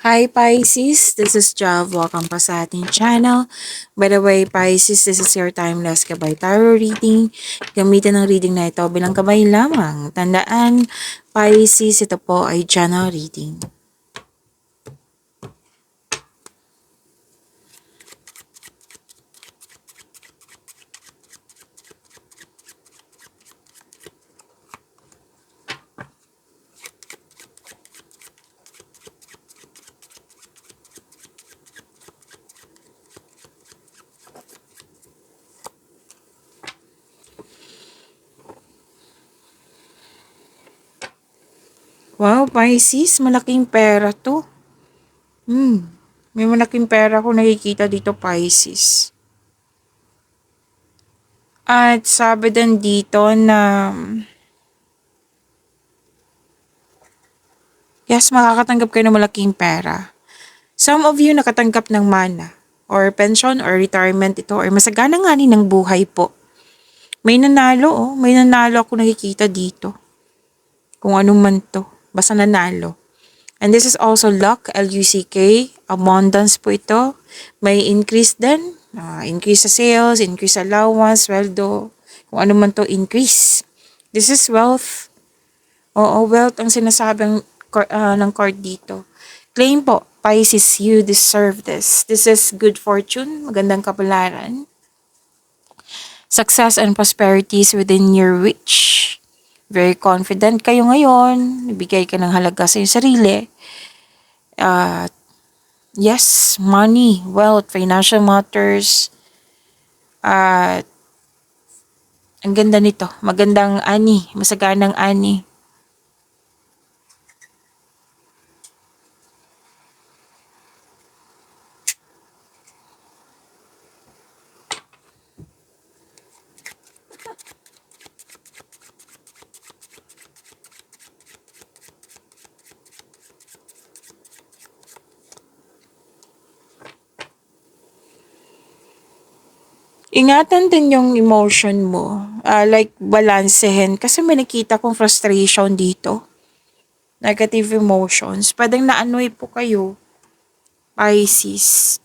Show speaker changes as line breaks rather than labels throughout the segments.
Hi Pisces, this is Jav. Welcome pa sa ating channel. By the way, Pisces, this is your timeless gabay tarot reading. Gamitin ang reading na ito bilang gabay lamang. Tandaan, Pisces, ito po ay general reading. Wow, Pisces, malaking pera to. May malaking pera ko nakikita dito, Pisces. At sabi din dito na yes, makakatanggap kayo ng malaking pera. Some of you nakatanggap ng mana or pension or retirement ito or masaganang ani ng buhay po. May nanalo may nanalo ako nakikita dito. Kung anong man to, basta nanalo. And this is also luck, L-U-C-K, abundance po ito. May increase din, increase sa sales, increase sa allowance, sweldo, kung ano man to, increase. This is wealth. Oo, wealth ang sinasabing ng card dito. Claim po, Pisces, you deserve this. This is good fortune, magandang kapalaran. Success and prosperities within your reach. Very confident kayo ngayon. Ibigay ka ng halaga sa iyong sarili. Yes, money, wealth, financial matters. Ang ganda nito. Magandang ani. Masaganang ani. Ingatan din yung emotion mo. Like, balansehin. Kasi may nakita kong frustration dito. Negative emotions. Pwedeng naanoy po kayo. Pisces.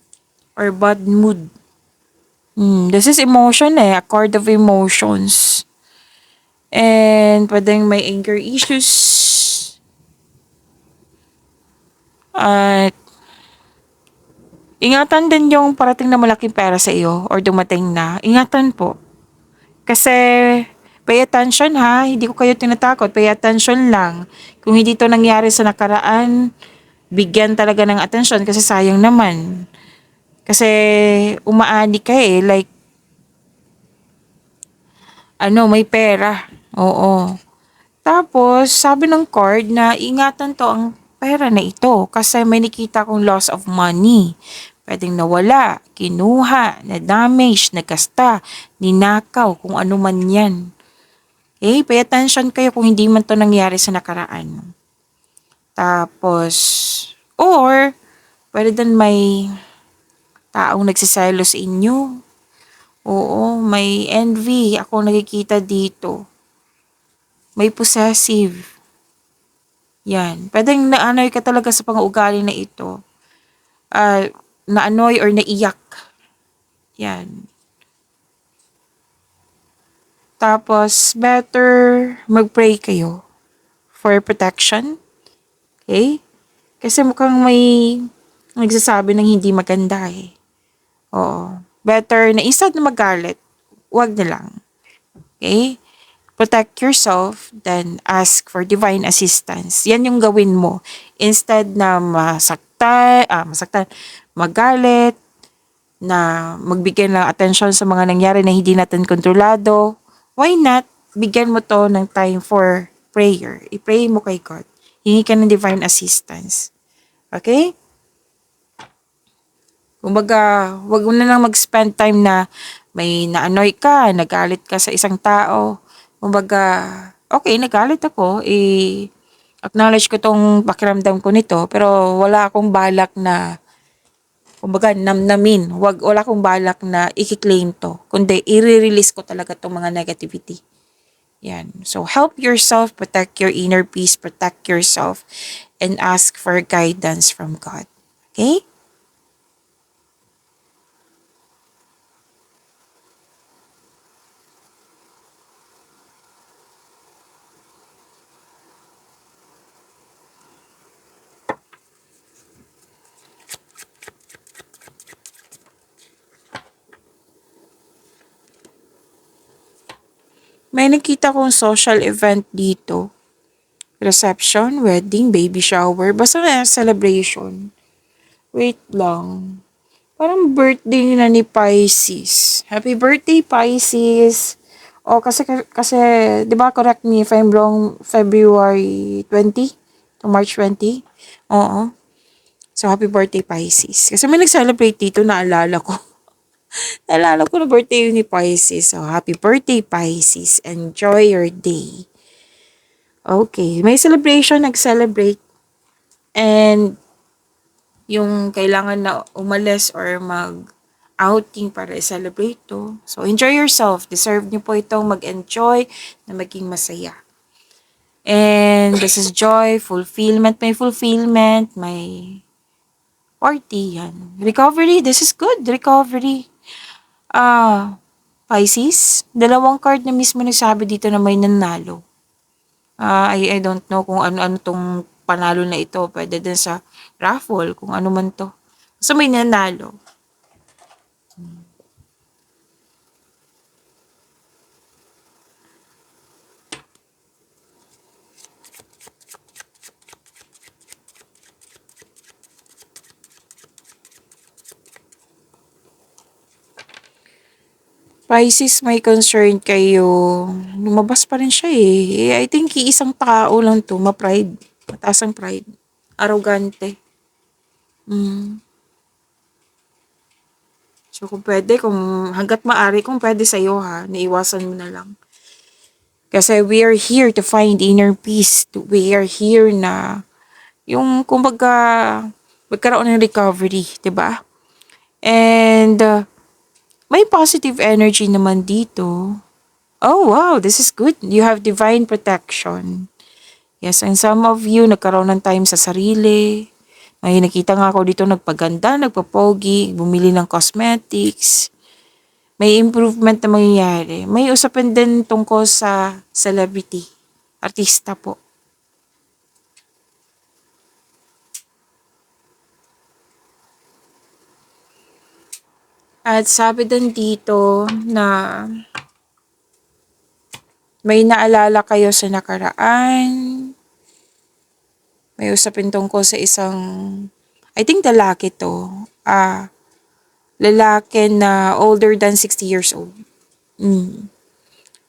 Or bad mood. This is emotion a card of emotions. And pwedeng may anger issues. At ingatan din yung parating na malaking pera sa iyo or dumating na. Ingatan po. Kasi pay attention ha, hindi ko kayo tinatakot. Pay attention lang. Kung hindi to nangyari sa nakaraan, bigyan talaga ng attention kasi sayang naman. Kasi umaani ka like may pera. Oo. Tapos, sabi ng card na ingatan to ang pera na ito kasi may nakita kong loss of money. Pwedeng nawala, kinuha, na-damage, nagkasta, ninakaw, kung ano man yan. Okay, pay attention kayo kung hindi man to nangyari sa nakaraan. Tapos, or, pwede din may taong nagsiselo sa inyo. Oo, may envy ako nakikita dito. May possessive. Yan. Pwedeng naanoy ka talaga sa pang-uugali na ito. Naanoy or naiyak. Yan. Tapos, better mag-pray kayo for protection. Okay? Kasi mukhang may nagsasabi ng hindi maganda eh. Oo. Better na instead na magalit, wag na lang. Okay? Protect yourself, then ask for divine assistance. Yan yung gawin mo. Instead na magalit, na magbigay ng attention sa mga nangyari na hindi natin kontrolado, why not bigyan mo to ng time for prayer? I-pray mo kay God. Hingi ka ng divine assistance. Okay? Kumbaga, wag mo na lang mag-spend time na may na-annoy ka, nagalit ka sa isang tao. Kumbaga, okay, nagalit ako, acknowledge ko tong pakiramdam ko nito, pero wala akong balak na, kumbaga, namnamin. Wala akong balak na i-claim to. Kundi, i-release ko talaga tong mga negativity. Yan. So, help yourself, protect your inner peace, protect yourself. and ask for guidance from God. Okay? May nakita kong social event dito. Reception, wedding, baby shower, basta na celebration. Wait lang. Parang birthday na ni Pisces. Happy birthday, Pisces! O, kasi, di ba, correct me if I'm wrong, February 20 to March 20? Oo. So, happy birthday, Pisces. Kasi may nag-celebrate dito, naalala ko. Naalala ko na birthday yun ni Pisces. So, happy birthday, Pisces. Enjoy your day. Okay. May celebration, nag-celebrate. And yung kailangan na umalis or outing para i-celebrate to. So, enjoy yourself. Deserve niyo po itong mag-enjoy na maging masaya. And this is joy, fulfillment. May fulfillment, may party yan. Recovery, this is good. Recovery. Pisces, dalawang card na mismo nagsabi dito na may nanalo. I don't know kung ano-ano tong panalo na ito. Pwede din sa raffle, kung ano man to. So, may nanalo. Pisces, may concern kayo. Lumabas pa rin siya eh. I think isang tao lang to, ma-pride. Mataas ang pride. Arrogante. Mm. So kung pwede, kung hanggat maaari, kung pwede sa'yo ha, naiwasan mo na lang. Kasi we are here to find inner peace. We are here na yung kumbaga magkaroon ng recovery, 'di ba? And may positive energy naman dito. Oh, wow, this is good. You have divine protection. Yes, and some of you nagkaroon ng time sa sarili. May nakita nga ako dito nagpaganda, nagpapogi, bumili ng cosmetics. May improvement na mangyayari. May usapin din tungkol sa celebrity. Artista po. At sabi din dito na may naalala kayo sa nakaraan. May usapin tungkol sa isang, I think lalaki to. Lalaki na older than 60 years old.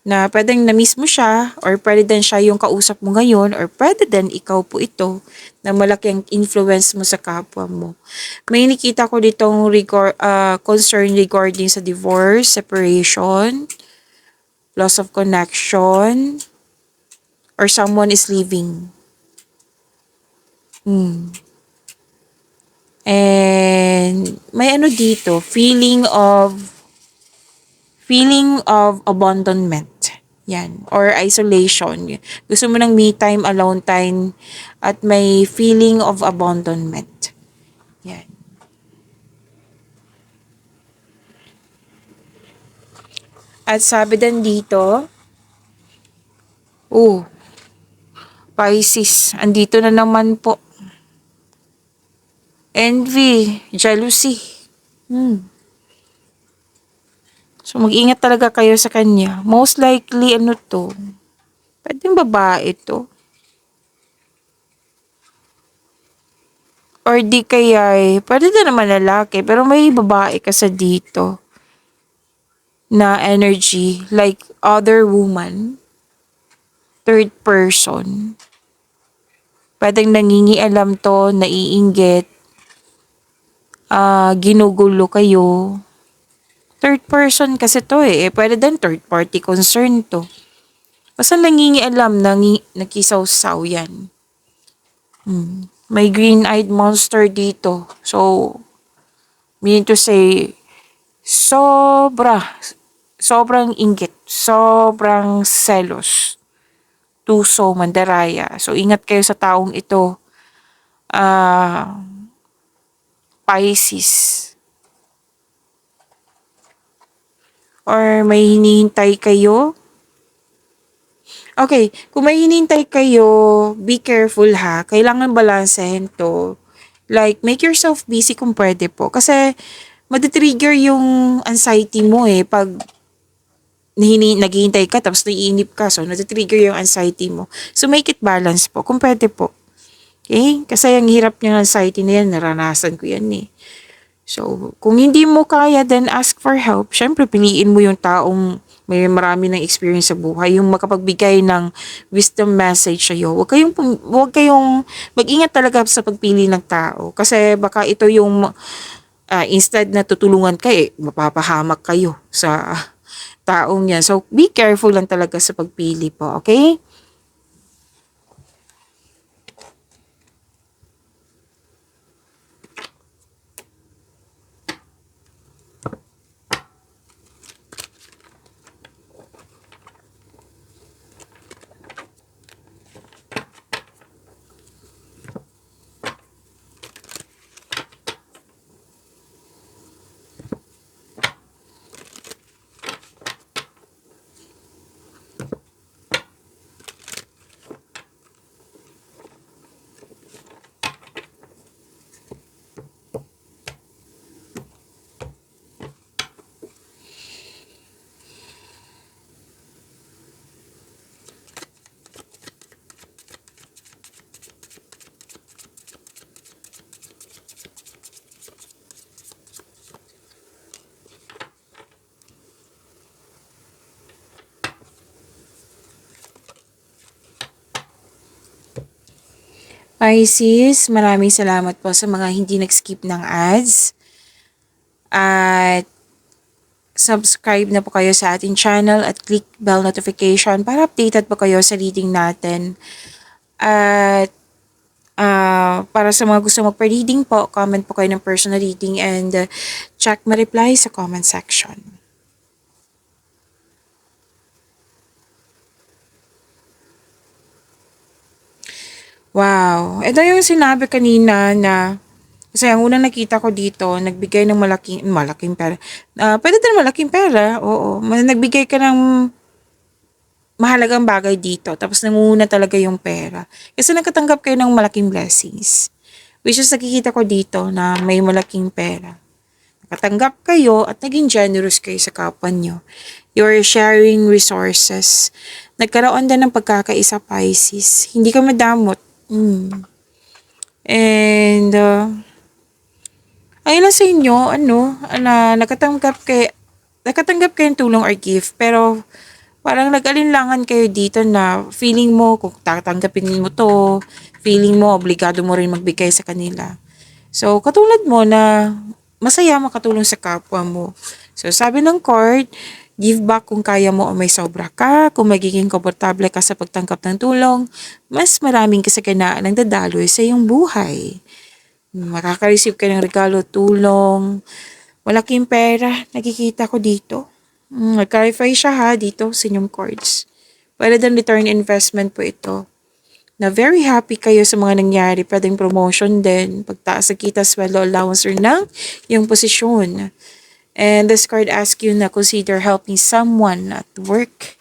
Na pwedeng na-miss mo siya or pwede din siya yung kausap mo ngayon or pwede din ikaw po ito na malaki ang influence mo sa kapwa mo. May nakita ko ditong concern regarding sa divorce, separation, loss of connection, or someone is leaving. And may ano dito, feeling of abandonment. Yan. Or isolation. Gusto mo ng me time, alone time, at may feeling of abandonment. Yan. At sabi din dito, Pisces, andito na naman po. Envy, jealousy. So, mag-ingat talaga kayo sa kanya. Most likely, ano to? Pwedeng babae to. Or di kaya pwede na naman lalaki, pero may babae kasi dito na energy, like other woman, third person. Pwedeng nangingialam to, naiinggit, ginugulo kayo. Third person kasi to eh. Pwede din third party concern to. Basta nangingialam, nakisawsaw yan. May green-eyed monster dito. So, meaning to say, sobrang inggit, sobrang selos, tuso, mandaraya. So, ingat kayo sa taong ito. ah, Pisces. Or may hinihintay kayo. Okay, kung may hinihintay kayo, be careful ha. Kailangan balansehin to. Like, make yourself busy kung pwede po. Kasi, matitrigger yung anxiety mo eh. Pag naghihintay ka, tapos naiinip ka. So, natitrigger yung anxiety mo. So, make it balance po. Kung pwede po. Okay? Kasi ang hirap ng anxiety na yan, naranasan ko yan eh. So, kung hindi mo kaya, then ask for help. Siyempre, piliin mo yung taong may marami ng experience sa buhay, yung makapagbigay ng wisdom message sa'yo. Huwag kayong, mag-ingat talaga sa pagpili ng tao. Kasi baka ito yung, instead na tutulungan ka mapapahamak kayo sa taong yan. So, be careful lang talaga sa pagpili po, okay? Pisces, maraming salamat po sa mga hindi nag-skip ng ads. At subscribe na po kayo sa ating channel at click bell notification para updated po kayo sa reading natin. At para sa mga gusto magpa-reading po, comment po kayo ng personal reading and check ma-reply sa comment section. Wow, ito yung sinabi kanina na kasi ang unang nakita ko dito, nagbigay ng malaking pera. Pwede din malaking pera, oo. Nagbigay ka ng mahalagang bagay dito, tapos nangunguna talaga yung pera. Kasi nakatanggap kayo ng malaking blessings. Which is nakikita ko dito na may malaking pera. Nakatanggap kayo at naging generous kayo sa kapwa nyo. You're sharing resources. Nagkaroon din ng pagkakaisa, Pisces. Hindi ka madamot. And, ayun lang sa inyo, nakatanggap kayo ng tulong or gift, pero parang nag-alinlangan kayo dito na feeling mo kung tatanggapin mo to, feeling mo obligado mo rin magbigay sa kanila. So, katulad mo na masaya makatulong sa kapwa mo. So, sabi ng court, give back kung kaya mo o may sobra ka, kung magiging komportable ka sa pagtanggap ng tulong, mas maraming kasaganaan ang dadaloy sa iyong buhay. Makaka-receive ka ng regalo, tulong, malaking pera, nakikita ko dito. Nag-clarify siya ha, dito sa inyong cards. Pwede din return investment po ito. Na very happy kayo sa mga nangyari. Pwedeng promotion din, pagtaas sa kita, sweldo, allowance, or ng yung posisyon. And this card asks you na consider helping someone at work.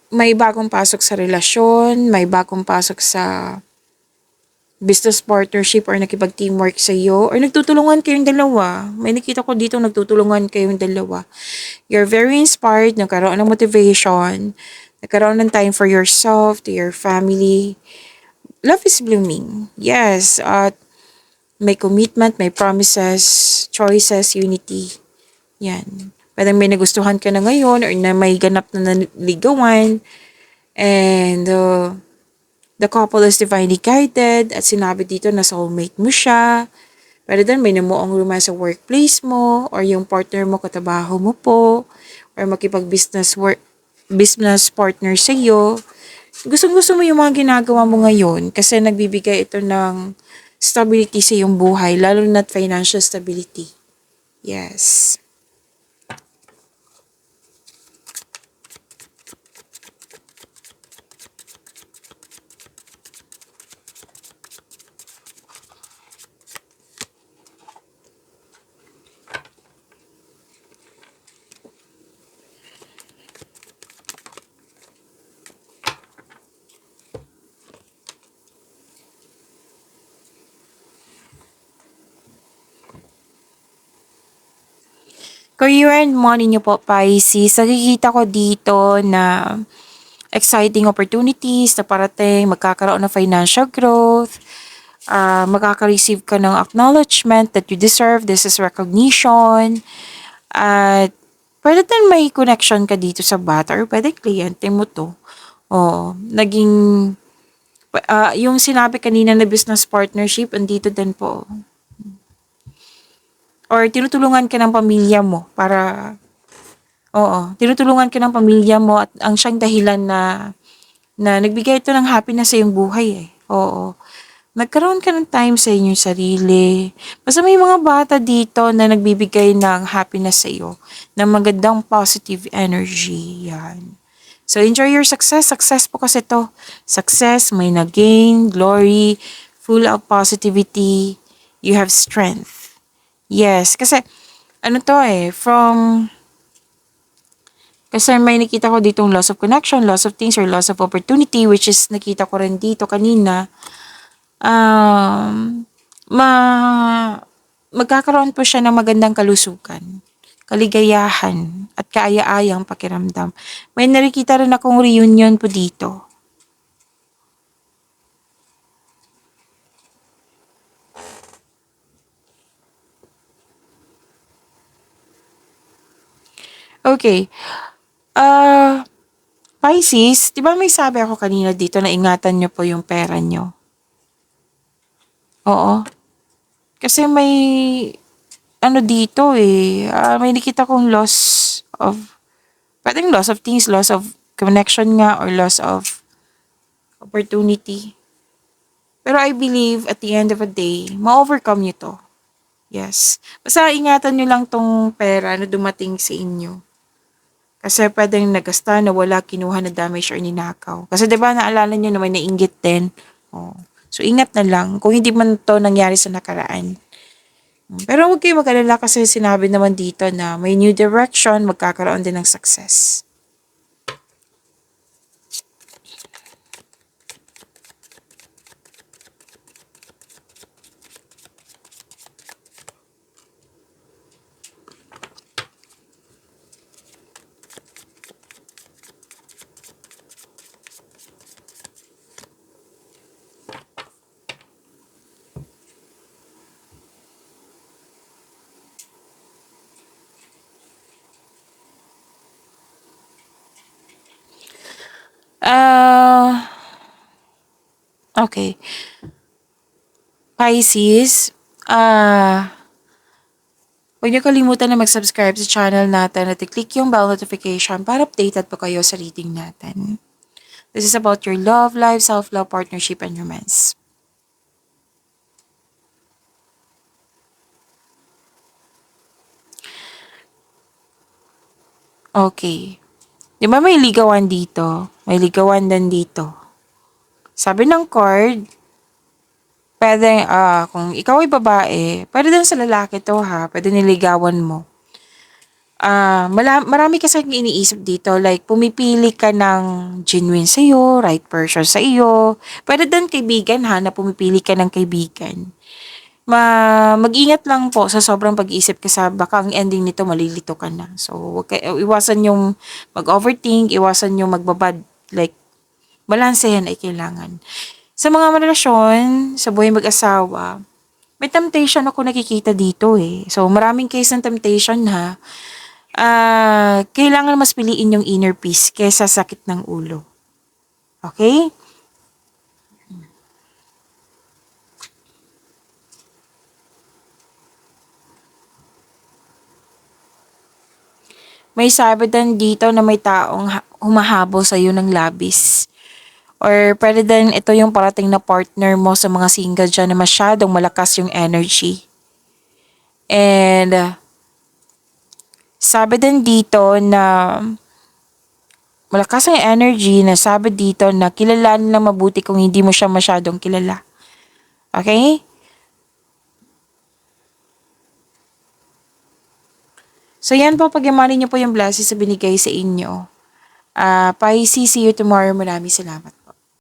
May bagong pasok sa relasyon, may bagong pasok sa business partnership or nakipag-teamwork sa iyo or nagtutulungan kayong dalawa. May nakita ko dito nagtutulungan kayong dalawa. You're very inspired, nagkaroon ng motivation, nagkaroon ng time for yourself, to your family. Love is blooming. Yes, at may commitment, may promises, choices, unity. Yan. Parang may nagustuhan ka na ngayon or na may ganap na naligawan. And the couple is divinely guided at sinabi dito na soulmate mo siya. Pero din may namuong romance sa workplace mo or yung partner mo, katabaho mo po or business partner sa iyo. Gusto mo yung mga ginagawa mo ngayon kasi nagbibigay ito ng stability sa iyong buhay, lalo na financial stability. Yes. Career and money niyo po, Pisces. Nakikita ko dito na exciting opportunities na parating, magkakaroon ng financial growth, makaka-receive ka ng acknowledgement that you deserve. This is recognition. At pwede din may connection ka dito sa bata or pwede kliyente mo to. Oo, naging yung sinabi kanina na business partnership, andito din po. Or tinutulungan ka ng pamilya mo para, oo, tinutulungan ka ng pamilya mo at ang siyang dahilan na nagbigay ito ng happiness sa iyong buhay eh. Oo. Nagkaroon ka ng time sa inyong sarili. Basta may mga bata dito na nagbibigay ng happiness sa iyo, ng magandang positive energy. Yan. So, enjoy your success. Success po kasi to. Success, may na-gain, glory, full of positivity. You have strength. Yes, kasi, ano to eh, kasi may nakita ko ditong loss of connection, loss of things, or loss of opportunity, which is nakita ko rin dito kanina. Um, ma magkakaroon po siya ng magandang kalusugan, kaligayahan, at kaaya-ayang pakiramdam. May nakikita rin akong reunion po dito. Okay. Pisces, di ba may sabi ako kanina dito na ingatan niyo po yung pera niyo? Oo. Kasi may, ano dito eh, may nakita kong loss of, pwedeng loss of things, loss of connection nga, or loss of opportunity. Pero I believe at the end of the day, ma-overcome niyo to. Yes. Basta ingatan niyo lang tong pera na dumating sa inyo. Kasi pwedeng nagasta, nawala, kinuha na damage or ninakaw. Kasi 'di ba naalala niyo na may nainggit din. Oh. So ingat na lang kung hindi man to nangyari sa nakaraan. Pero huwag kayo mag-alala kasi sinabi naman dito na may new direction, magkakaroon din ng success. Ah, okay. Pisces, huwag niyo kalimutan na mag-subscribe sa channel natin at i-click yung bell notification para updated po kayo sa reading natin. This is about your love life, self-love, partnership, and romance. Okay. Di ba may ligawan dito? May ligawan din dito. Sabi ng card, pwede, kung ikaw ay babae, pwede din sa lalaki to ha, pwede niligawan mo. Marami kasi iniisip dito, like pumipili ka ng genuine sa iyo, right person sa iyo. Pwede din kaibigan ha, na pumipili ka ng kaibigan. Mag-ingat lang po sa sobrang pag-iisip kasi baka ang ending nito malilito ka na. So, iwasan yung mag-overthink, iwasan yung magbabad, like balansehan ay kailangan. Sa mga relasyon, sa buhay mag-asawa, may temptation ako nakikita dito eh. So, maraming case ng temptation ha. Kailangan mas piliin yung inner peace kesa sakit ng ulo. Okay? May sabi din dito na may taong humahabol sa iyo ng labis. Or pwede din ito yung parating na partner mo sa mga single dyan na masyadong malakas yung energy. And sabi din dito na malakas ang energy na sabi dito na kilalanin lang mabuti kung hindi mo siya masyadong kilala. Okay? So yan po, pagyamanin niyo po yung blessings sa binigay sa inyo. Pisces, see you tomorrow. Maraming salamat.